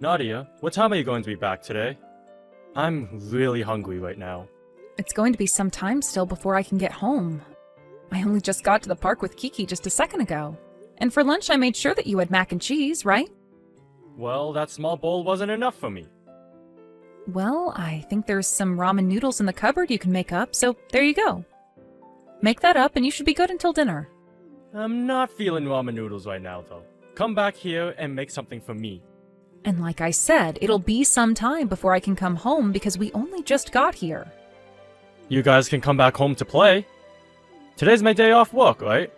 Nadia, what time are you going to be back today? I'm really hungry right now. It's going to be some time still before I can get home. I only just got to the park with Kiki just a second ago. And for lunch I made sure that you had mac and cheese, right? Well, that small bowl wasn't enough for me. Well, I think there's some ramen noodles in the cupboard you can make up, so there you go. Make that up and you should be good until dinner. I'm not feeling ramen noodles right now, though. Come back here and make something for me. And like I said, it'll be some time before I can come home because we only just got here. You guys can come back home to play. Today's my day off work, right?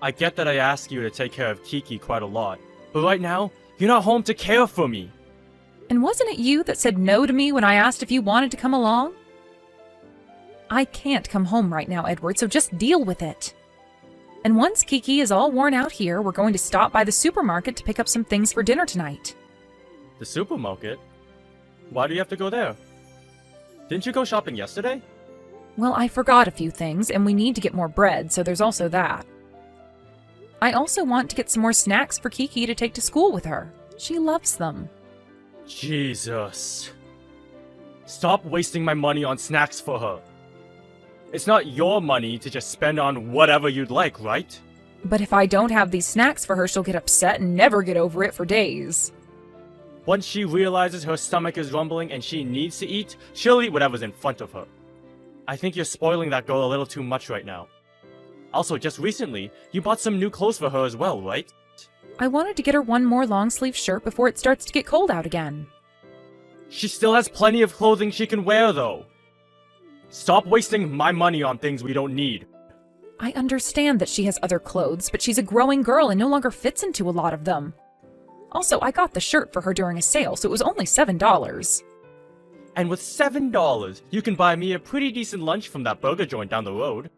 I get that I ask you to take care of Kiki quite a lot, but right now, you're not home to care for me. And wasn't it you that said no to me when I asked if you wanted to come along? I can't come home right now, Edward, so just deal with it. And once Kiki is all worn out here, we're going to stop by the supermarket to pick up some things for dinner tonight. The supermarket? Why do you have to go there? Didn't you go shopping yesterday? Well, I forgot a few things, and we need to get more bread, so there's also that. I also want to get some more snacks for Kiki to take to school with her. She loves them. Jesus. Stop wasting my money on snacks for her. It's not your money to just spend on whatever you'd like, right? But if I don't have these snacks for her, she'll get upset and never get over it for days. Once she realizes her stomach is rumbling and she needs to eat, she'll eat whatever's in front of her. I think you're spoiling that girl a little too much right now. Also, just recently, you bought some new clothes for her as well, right? I wanted to get her one more long-sleeve shirt before it starts to get cold out again. She still has plenty of clothing she can wear, though. Stop wasting my money on things we don't need. I understand that she has other clothes, but she's a growing girl and no longer fits into a lot of them. Also, I got the shirt for her during a sale, so it was only $7. And with $7, you can buy me a pretty decent lunch from that burger joint down the road.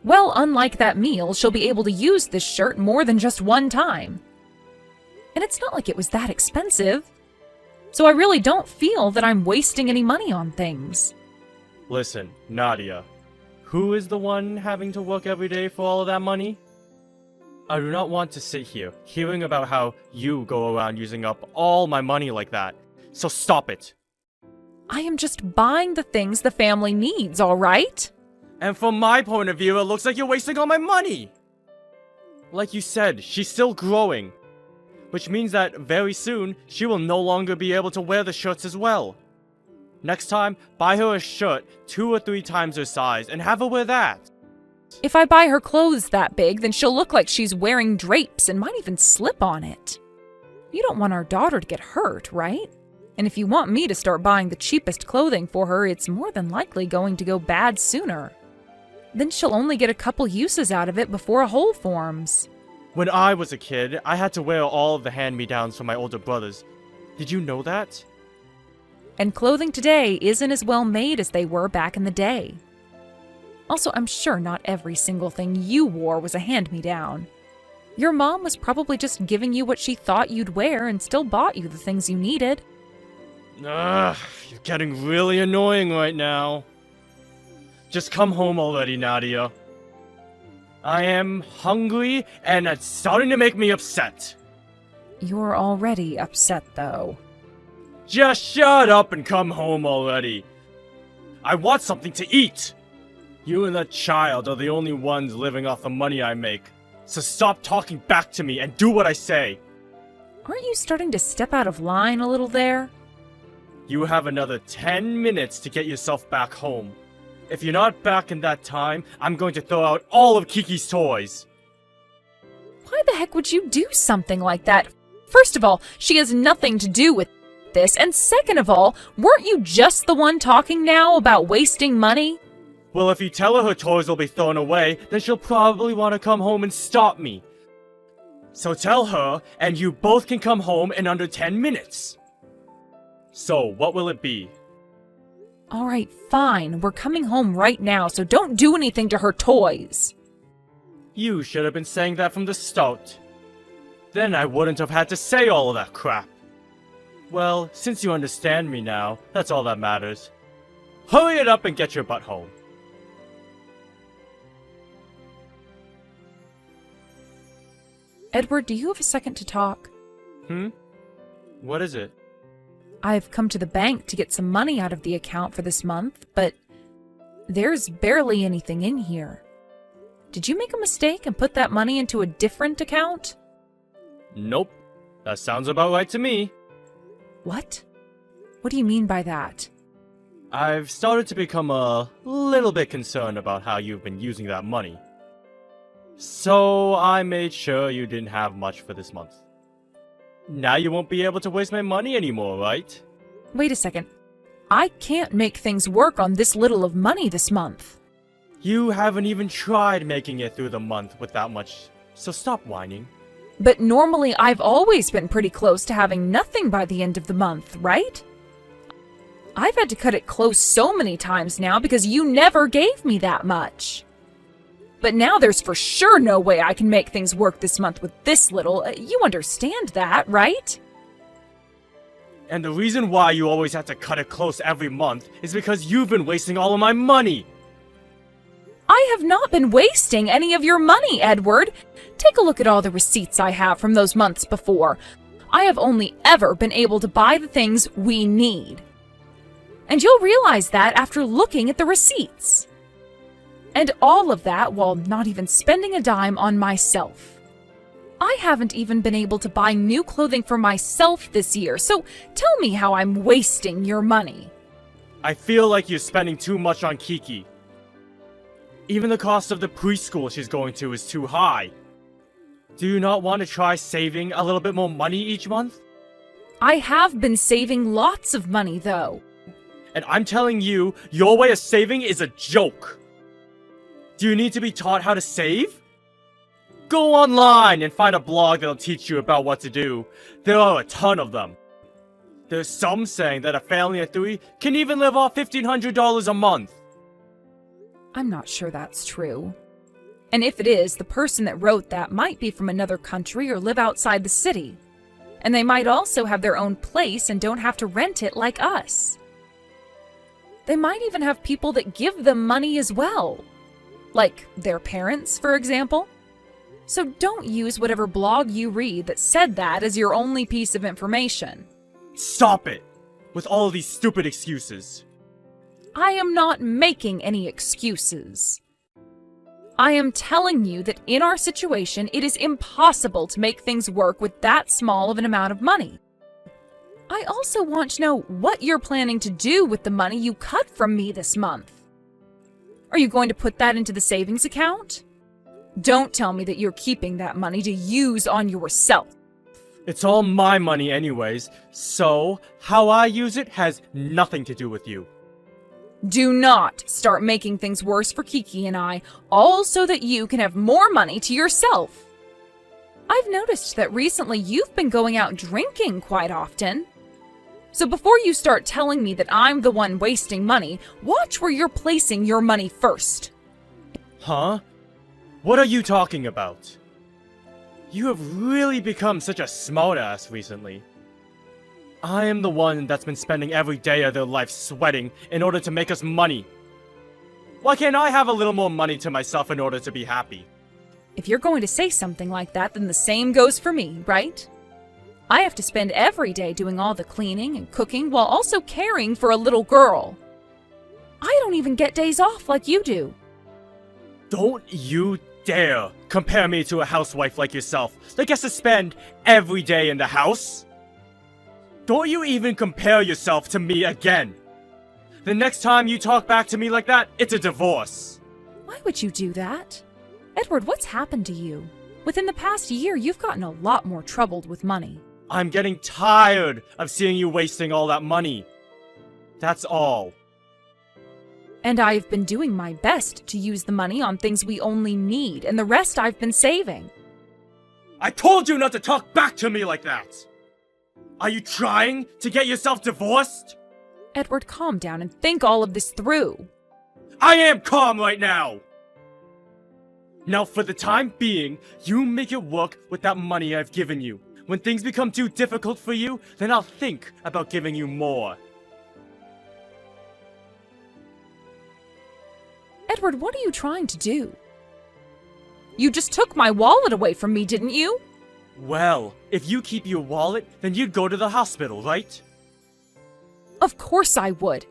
Well, unlike that meal, she'll be able to use this shirt more than just one time. And it's not like it was that expensive. So I really don't feel that I'm wasting any money on things. Listen, Nadia, who is the one having to work every day for all of that money? I do not want to sit here hearing about how you go around using up all my money like that. So stop it. I am just buying the things the family needs, all right? And from my point of view, it looks like you're wasting all my money. Like you said, she's still growing. Which means that very soon, she will no longer be able to wear the shirts as well. Next time, buy her a shirt 2 or 3 times her size and have her wear that. If I buy her clothes that big, then she'll look like she's wearing drapes and might even slip on it. You don't want our daughter to get hurt, right? And if you want me to start buying the cheapest clothing for her, it's more than likely going to go bad sooner. Then she'll only get a couple uses out of it before a hole forms. When I was a kid, I had to wear all of the hand-me-downs from my older brothers. Did you know that? And clothing today isn't as well made as they were back in the day. Also, I'm sure not every single thing you wore was a hand-me-down. Your mom was probably just giving you what she thought you'd wear and still bought you the things you needed. Ugh, you're getting really annoying right now. Just come home already, Nadia. I am hungry, and it's starting to make me upset. You're already upset, though. Just shut up and come home already. I want something to eat. You and that child are the only ones living off the money I make. So stop talking back to me and do what I say. Aren't you starting to step out of line a little there? You have another 10 minutes to get yourself back home. If you're not back in that time, I'm going to throw out all of Kiki's toys. Why the heck would you do something like that? First of all, she has nothing to do with this, and second of all, weren't you just the one talking now about wasting money? Well, if you tell her toys will be thrown away, then she'll probably want to come home and stop me. So tell her, and you both can come home in under 10 minutes. So, what will it be? Alright, fine. We're coming home right now, so don't do anything to her toys. You should have been saying that from the start. Then I wouldn't have had to say all of that crap. Well, since you understand me now, that's all that matters. Hurry it up and get your butt home. Edward, do you have a second to talk? What is it? I've come to the bank to get some money out of the account for this month, but there's barely anything in here. Did you make a mistake and put that money into a different account? Nope. That sounds about right to me. What? What do you mean by that? I've started to become a little bit concerned about how you've been using that money. So I made sure you didn't have much for this month. Now you won't be able to waste my money anymore, right? Wait a second. I can't make things work on this little of money this month. You haven't even tried making it through the month with that much, so stop whining. But normally I've always been pretty close to having nothing by the end of the month, right? I've had to cut it close so many times now because you never gave me that much. But now there's for sure no way I can make things work this month with this little. You understand that, right? And the reason why you always have to cut it close every month is because you've been wasting all of my money. I have not been wasting any of your money, Edward. Take a look at all the receipts I have from those months before. I have only ever been able to buy the things we need. And you'll realize that after looking at the receipts. And all of that while not even spending a dime on myself. I haven't even been able to buy new clothing for myself this year, so tell me how I'm wasting your money. I feel like you're spending too much on Kiki. Even the cost of the preschool she's going to is too high. Do you not want to try saving a little bit more money each month? I have been saving lots of money, though. And I'm telling you, your way of saving is a joke. Do you need to be taught how to save? Go online and find a blog that'll teach you about what to do. There are a ton of them. There's some saying that a family of 3 can even live off $1,500 a month. I'm not sure that's true. And if it is, the person that wrote that might be from another country or live outside the city. And they might also have their own place and don't have to rent it like us. They might even have people that give them money as well. Like their parents, for example. So don't use whatever blog you read that said that as your only piece of information. Stop it! With all of these stupid excuses. I am not making any excuses. I am telling you that in our situation, it is impossible to make things work with that small of an amount of money. I also want to know what you're planning to do with the money you cut from me this month. Are you going to put that into the savings account? Don't tell me that you're keeping that money to use on yourself. It's all my money anyways, so how I use it has nothing to do with you. Do not start making things worse for Kiki and I, all so that you can have more money to yourself. I've noticed that recently you've been going out drinking quite often. So before you start telling me that I'm the one wasting money, watch where you're placing your money first. Huh? What are you talking about? You have really become such a smartass recently. I am the one that's been spending every day of their life sweating in order to make us money. Why can't I have a little more money to myself in order to be happy? If you're going to say something like that, then the same goes for me, right? I have to spend every day doing all the cleaning and cooking while also caring for a little girl. I don't even get days off like you do. Don't you dare compare me to a housewife like yourself that gets to spend every day in the house. Don't you even compare yourself to me again. The next time you talk back to me like that, it's a divorce. Why would you do that? Edward, what's happened to you? Within the past year, you've gotten a lot more troubled with money. I'm getting tired of seeing you wasting all that money. That's all. And I've been doing my best to use the money on things we only need, and the rest I've been saving. I told you not to talk back to me like that! Are you trying to get yourself divorced? Edward, calm down and think all of this through. I am calm right now! Now for the time being, you make it work with that money I've given you. When things become too difficult for you, then I'll think about giving you more. Edward, what are you trying to do? You just took my wallet away from me, didn't you? Well, if you keep your wallet, then you'd go to the hospital, right? Of course I would.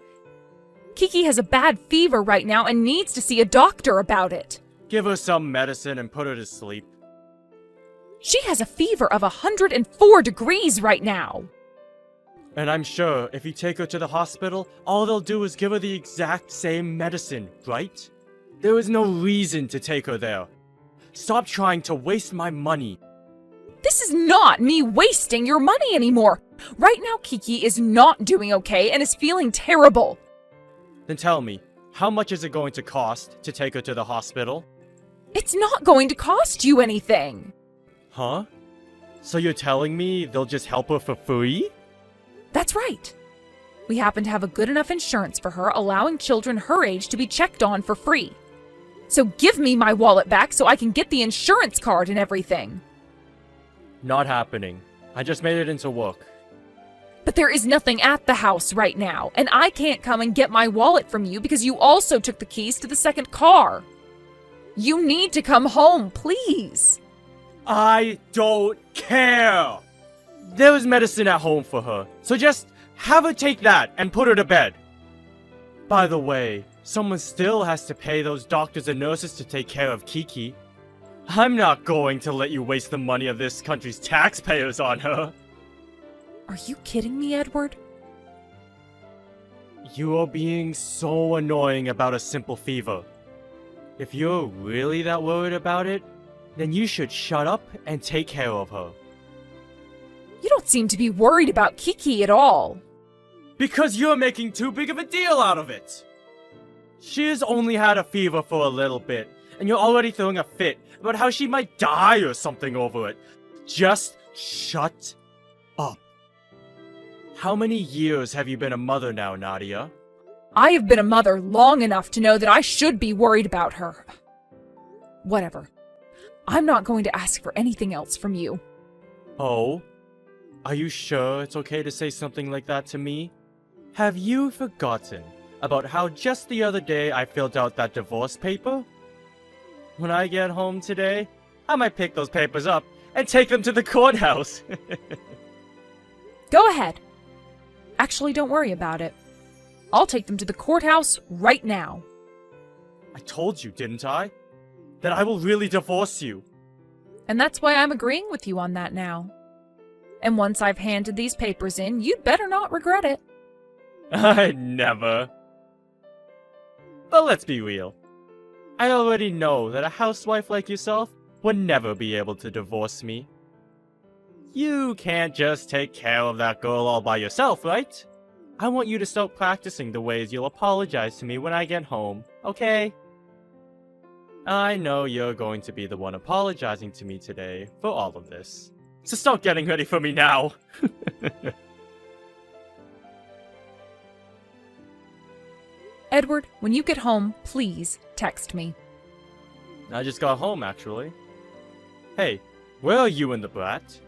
Kiki has a bad fever right now and needs to see a doctor about it. Give her some medicine and put her to sleep. She has a fever of 104 degrees right now. And I'm sure if you take her to the hospital, all they'll do is give her the exact same medicine, right? There is no reason to take her there. Stop trying to waste my money. This is not me wasting your money anymore. Right now, Kiki is not doing okay and is feeling terrible. Then tell me, how much is it going to cost to take her to the hospital? It's not going to cost you anything. Huh? So you're telling me they'll just help her for free? That's right. We happen to have a good enough insurance for her, allowing children her age to be checked on for free. So give me my wallet back so I can get the insurance card and everything. Not happening. I just made it into work. But there is nothing at the house right now, and I can't come and get my wallet from you because you also took the keys to the second car. You need to come home, please. I don't care! There is medicine at home for her, so just have her take that and put her to bed. By the way, someone still has to pay those doctors and nurses to take care of Kiki. I'm not going to let you waste the money of this country's taxpayers on her. Are you kidding me, Edward? You are being so annoying about a simple fever. If you're really that worried about it, then you should shut up and take care of her. You don't seem to be worried about Kiki at all. Because you're making too big of a deal out of it. She has only had a fever for a little bit, and you're already throwing a fit about how she might die or something over it. Just shut up. How many years have you been a mother now, Nadia? I have been a mother long enough to know that I should be worried about her. Whatever. I'm not going to ask for anything else from you. Oh? Are you sure it's okay to say something like that to me? Have you forgotten about how just the other day I filled out that divorce paper? When I get home today, I might pick those papers up and take them to the courthouse. Go ahead. Actually, don't worry about it. I'll take them to the courthouse right now. I told you, didn't I? That I will really divorce you. And that's why I'm agreeing with you on that now. And once I've handed these papers in, you'd better not regret it. I never. But let's be real. I already know that a housewife like yourself would never be able to divorce me. You can't just take care of that girl all by yourself, right? I want you to start practicing the ways you'll apologize to me when I get home, okay? I know you're going to be the one apologizing to me today for all of this. So start getting ready for me now. Edward, when you get home, please text me. I just got home, actually. Hey, where are you and the brat?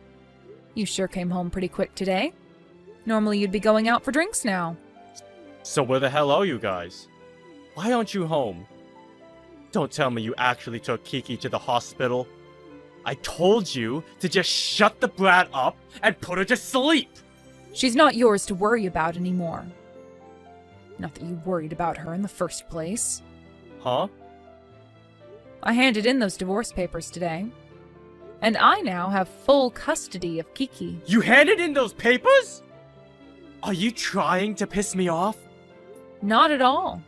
You sure came home pretty quick today. Normally you'd be going out for drinks now. So where the hell are you guys? Why aren't you home? Don't tell me you actually took Kiki to the hospital. I told you to just shut the brat up and put her to sleep! She's not yours to worry about anymore. Not that you worried about her in the first place. Huh? I handed in those divorce papers today. And I now have full custody of Kiki. You handed in those papers? Are you trying to piss me off? Not at all.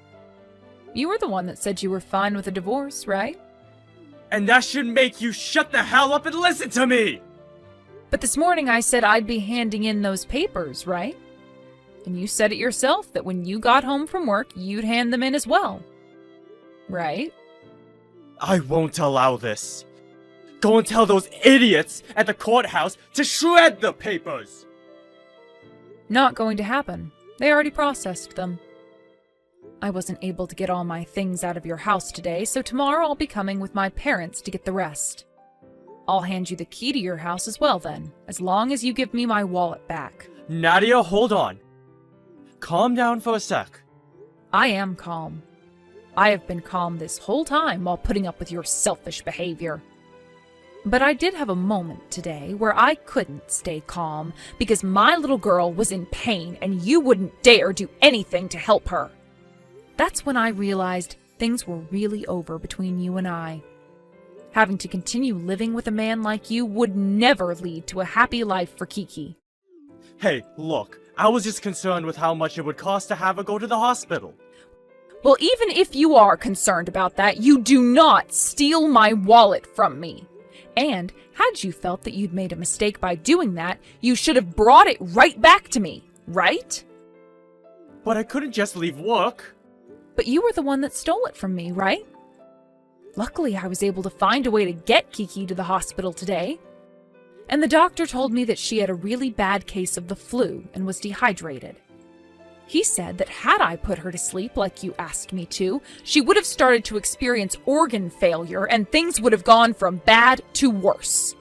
You were the one that said you were fine with a divorce, right? And that should make you shut the hell up and listen to me! But this morning I said I'd be handing in those papers, right? And you said it yourself that when you got home from work, you'd hand them in as well. Right? I won't allow this. Go and tell those idiots at the courthouse to shred the papers! Not going to happen. They already processed them. I wasn't able to get all my things out of your house today, so tomorrow I'll be coming with my parents to get the rest. I'll hand you the key to your house as well then, as long as you give me my wallet back. Nadia, hold on. Calm down for a sec. I am calm. I have been calm this whole time while putting up with your selfish behavior. But I did have a moment today where I couldn't stay calm because my little girl was in pain and you wouldn't dare do anything to help her. That's when I realized things were really over between you and I. Having to continue living with a man like you would never lead to a happy life for Kiki. Hey, look, I was just concerned with how much it would cost to have her go to the hospital. Well, even if you are concerned about that, you do not steal my wallet from me. And had you felt that you'd made a mistake by doing that, you should have brought it right back to me, right? But I couldn't just leave work. But you were the one that stole it from me, right? Luckily, I was able to find a way to get Kiki to the hospital today. And the doctor told me that she had a really bad case of the flu and was dehydrated. He said that had I put her to sleep like you asked me to, she would have started to experience organ failure and things would have gone from bad to worse.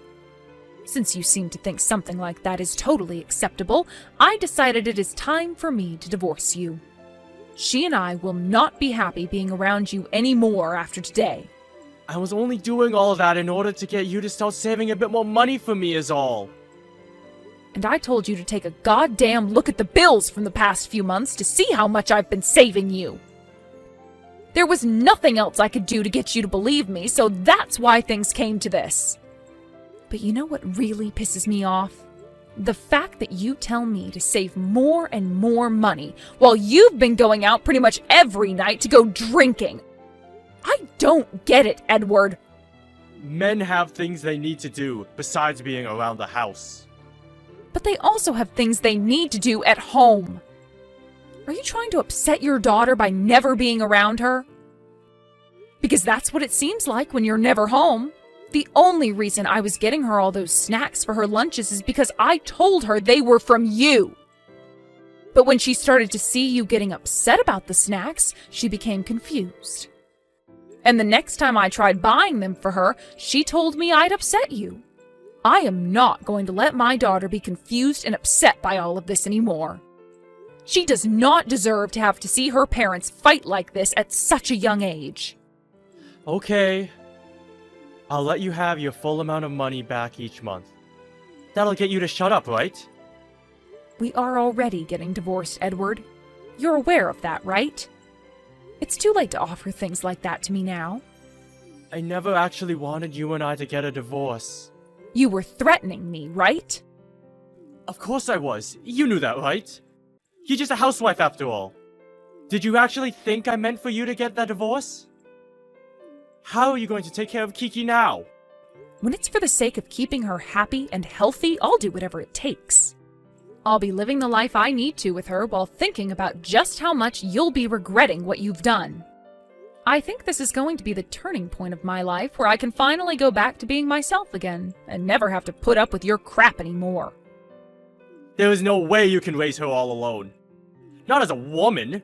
Since you seem to think something like that is totally acceptable, I decided it is time for me to divorce you. She and I will not be happy being around you anymore after today. I was only doing all of that in order to get you to start saving a bit more money for me is all. And I told you to take a goddamn look at the bills from the past few months to see how much I've been saving you. There was nothing else I could do to get you to believe me, so that's why things came to this. But you know what really pisses me off? The fact that you tell me to save more and more money while you've been going out pretty much every night to go drinking. I don't get it, Edward. Men have things they need to do besides being around the house. But they also have things they need to do at home. Are you trying to upset your daughter by never being around her? Because that's what it seems like when you're never home. The only reason I was getting her all those snacks for her lunches is because I told her they were from you. But when she started to see you getting upset about the snacks, she became confused. And the next time I tried buying them for her, she told me I'd upset you. I am not going to let my daughter be confused and upset by all of this anymore. She does not deserve to have to see her parents fight like this at such a young age. Okay. I'll let you have your full amount of money back each month. That'll get you to shut up, right? We are already getting divorced, Edward. You're aware of that, right? It's too late to offer things like that to me now. I never actually wanted you and I to get a divorce. You were threatening me, right? Of course I was. You knew that, right? You're just a housewife after all. Did you actually think I meant for you to get that divorce? How are you going to take care of Kiki now? When it's for the sake of keeping her happy and healthy, I'll do whatever it takes. I'll be living the life I need to with her while thinking about just how much you'll be regretting what you've done. I think this is going to be the turning point of my life where I can finally go back to being myself again and never have to put up with your crap anymore. There is no way you can raise her all alone. Not as a woman.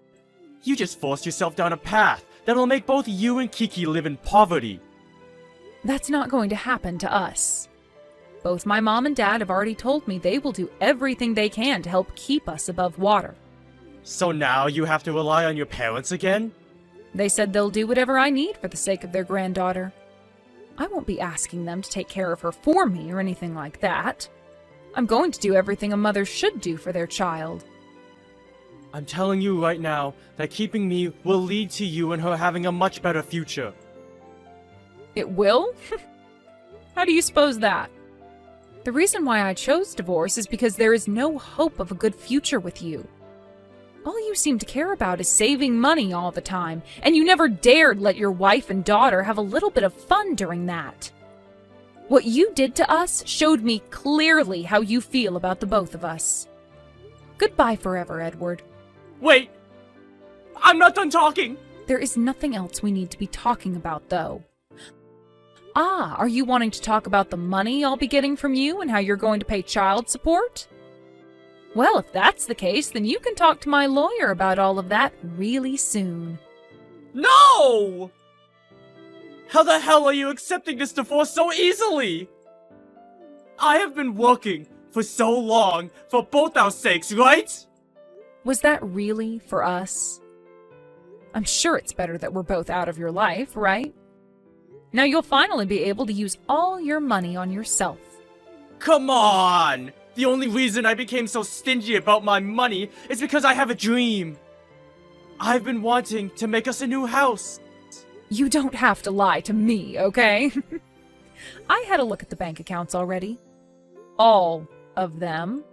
You just forced yourself down a path that'll make both you and Kiki live in poverty. That's not going to happen to us. Both my mom and dad have already told me they will do everything they can to help keep us above water. So now you have to rely on your parents again? They said they'll do whatever I need for the sake of their granddaughter. I won't be asking them to take care of her for me or anything like that. I'm going to do everything a mother should do for their child. I'm telling you right now that keeping me will lead to you and her having a much better future. It will? How do you suppose that? The reason why I chose divorce is because there is no hope of a good future with you. All you seem to care about is saving money all the time, and you never dared let your wife and daughter have a little bit of fun during that. What you did to us showed me clearly how you feel about the both of us. Goodbye forever, Edward. Wait! I'm not done talking! There is nothing else we need to be talking about, though. Ah, are you wanting to talk about the money I'll be getting from you and how you're going to pay child support? Well, if that's the case, then you can talk to my lawyer about all of that really soon. No! How the hell are you accepting this divorce so easily? I have been working for so long for both our sakes, right? Was that really for us? I'm sure it's better that we're both out of your life, right? Now you'll finally be able to use all your money on yourself. Come on! The only reason I became so stingy about my money is because I have a dream. I've been wanting to make us a new house. You don't have to lie to me, okay? I had a look at the bank accounts already. All of them.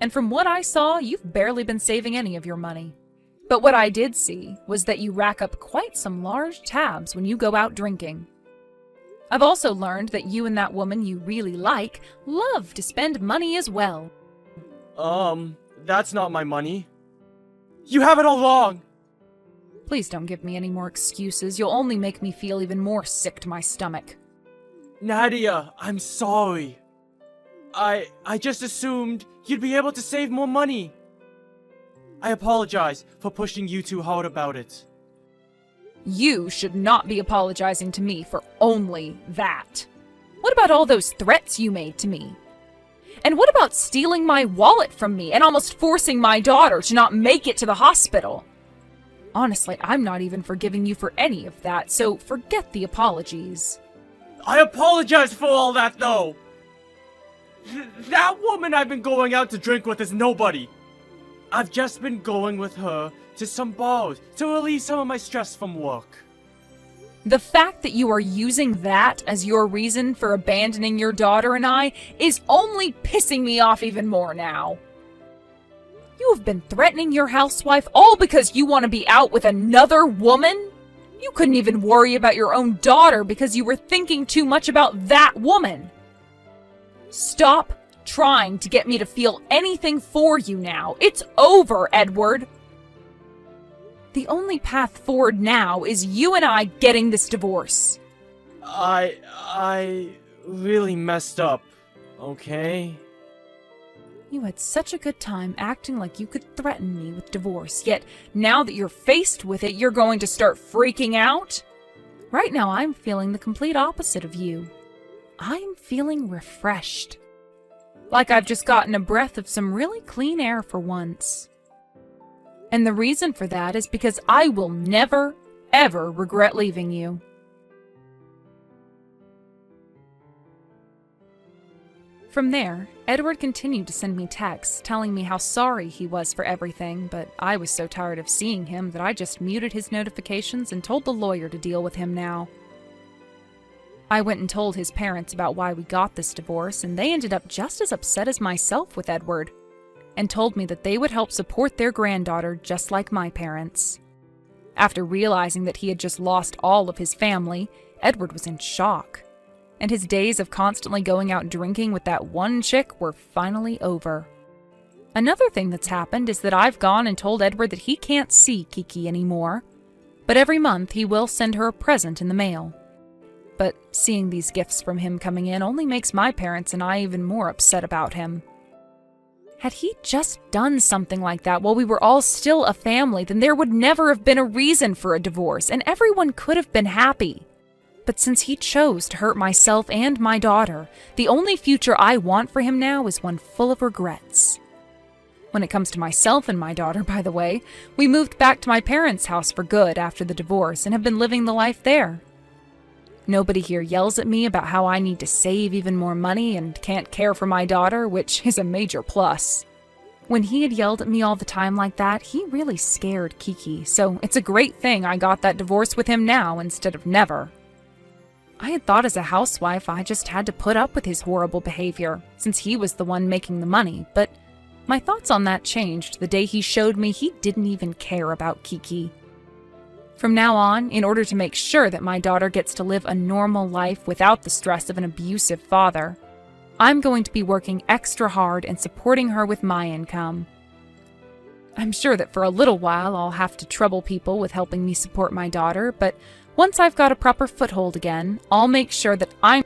And from what I saw, you've barely been saving any of your money. But what I did see was that you rack up quite some large tabs when you go out drinking. I've also learned that you and that woman you really like love to spend money as well. That's not my money. You have it all wrong! Please don't give me any more excuses. You'll only make me feel even more sick to my stomach. Nadia, I'm sorry. I just assumed you'd be able to save more money. I apologize for pushing you too hard about it. You should not be apologizing to me for only that. What about all those threats you made to me? And what about stealing my wallet from me and almost forcing my daughter to not make it to the hospital? Honestly, I'm not even forgiving you for any of that, so forget the apologies. I apologize for all that, though! That woman I've been going out to drink with is nobody. I've just been going with her to some bars to relieve some of my stress from work. The fact that you are using that as your reason for abandoning your daughter and I is only pissing me off even more now. You have been threatening your housewife all because you want to be out with another woman? You couldn't even worry about your own daughter because you were thinking too much about that woman. Stop trying to get me to feel anything for you now. It's over, Edward. The only path forward now is you and I getting this divorce. I really messed up, okay? You had such a good time acting like you could threaten me with divorce, yet now that you're faced with it, you're going to start freaking out? Right now, I'm feeling the complete opposite of you. I'm feeling refreshed. Like I've just gotten a breath of some really clean air for once. And the reason for that is because I will never, ever regret leaving you. From there, Edward continued to send me texts telling me how sorry he was for everything, but I was so tired of seeing him that I just muted his notifications and told the lawyer to deal with him now. I went and told his parents about why we got this divorce, and they ended up just as upset as myself with Edward, and told me that they would help support their granddaughter just like my parents. After realizing that he had just lost all of his family, Edward was in shock, and his days of constantly going out drinking with that one chick were finally over. Another thing that's happened is that I've gone and told Edward that he can't see Kiki anymore, but every month he will send her a present in the mail. But seeing these gifts from him coming in only makes my parents and I even more upset about him. Had he just done something like that while we were all still a family, then there would never have been a reason for a divorce, and everyone could have been happy. But since he chose to hurt myself and my daughter, the only future I want for him now is one full of regrets. When it comes to myself and my daughter, by the way, we moved back to my parents' house for good after the divorce and have been living the life there. Nobody here yells at me about how I need to save even more money and can't care for my daughter, which is a major plus. When he had yelled at me all the time like that, he really scared Kiki, so it's a great thing I got that divorce with him now instead of never. I had thought as a housewife I just had to put up with his horrible behavior, since he was the one making the money, but my thoughts on that changed the day he showed me he didn't even care about Kiki. From now on, in order to make sure that my daughter gets to live a normal life without the stress of an abusive father, I'm going to be working extra hard and supporting her with my income. I'm sure that for a little while I'll have to trouble people with helping me support my daughter, but once I've got a proper foothold again, I'll make sure that I'm